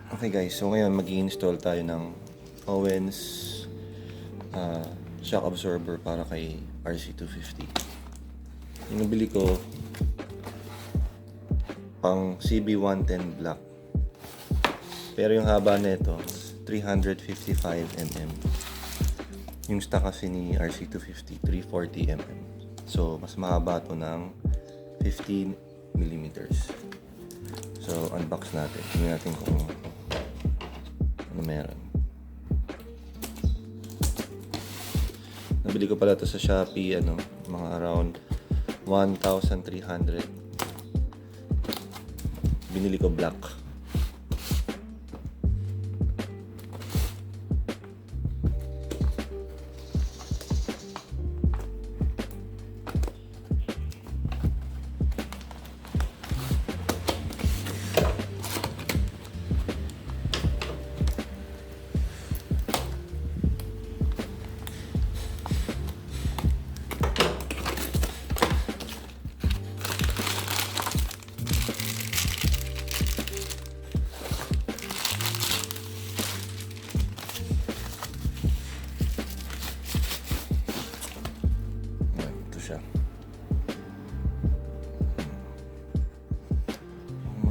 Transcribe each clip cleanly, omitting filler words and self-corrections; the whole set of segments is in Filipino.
Okay guys, so ngayon mag-i-install tayo ng Owens shock absorber para kay RC250. Yung nabili ko pang CB110 black, pero yung haba nito 355 mm. Yung stock kasi ni RC250 340 mm, so mas mahaba to ng 15 mm. So unbox natin, tingnan natin kung ano meron. Nabili ko pala to sa Shopee, mga around 1,300. Binili ko black.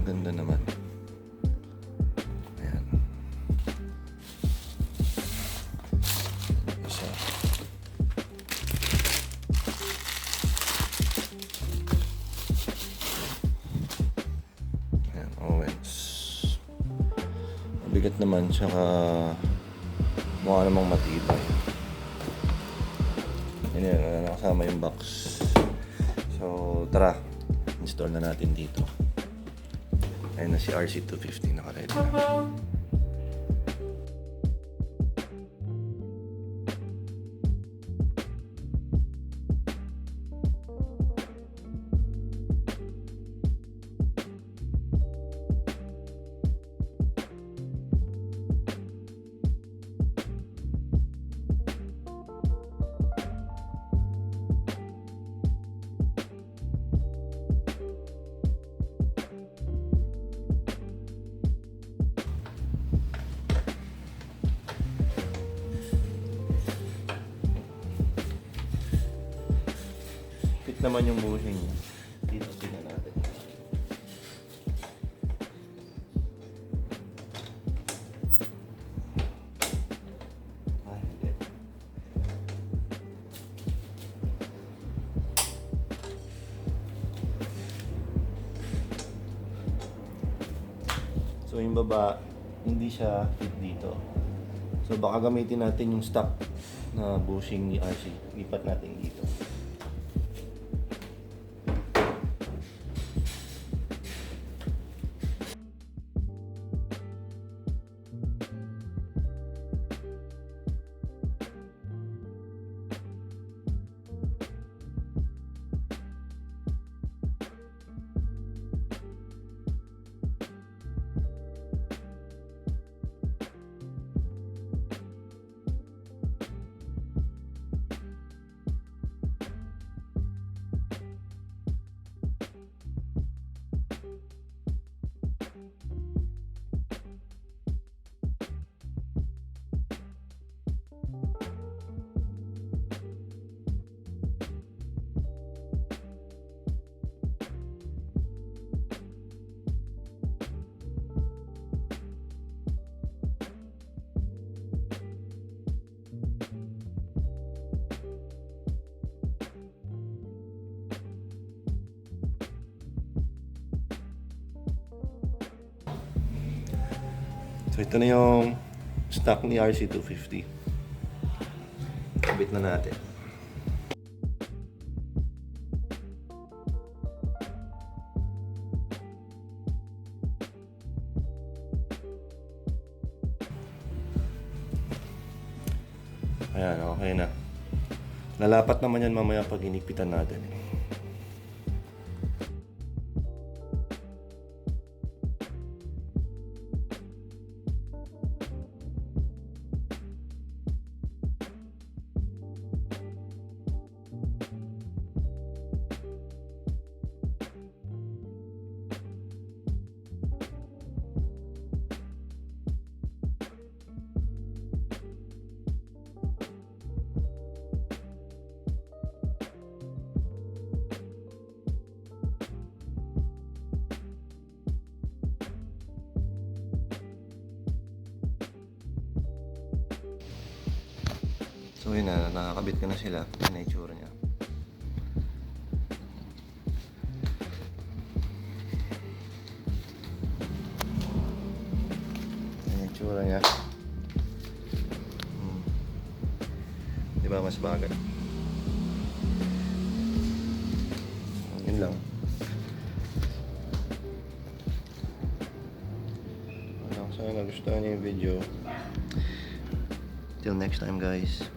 Maganda naman. Ayan. Isa. Ayan, Owens. Mabigat naman, tsaka mukha namang matibay. Ayan, nakasama yung box. So, tara. Install na natin dito. Ayun na si RC250, naka-ready na. Fit naman yung bushing niya. Dito tingnan natin. Hindi. So yung baba, hindi siya fit dito. So baka gamitin natin yung stock na bushing ni RC. Lipat natin dito. So ito na yung stock ni RC250. Kabit na natin. Ayan, okay na. Lalapat naman yan mamaya pag inipitan natin. So yun na, nakakabit ko na sila. Yan na itsura niya. Yan yung itsura niya. Diba mas bagay? Yun lang. Sana nagustuhan niyo yung video. Till next time guys.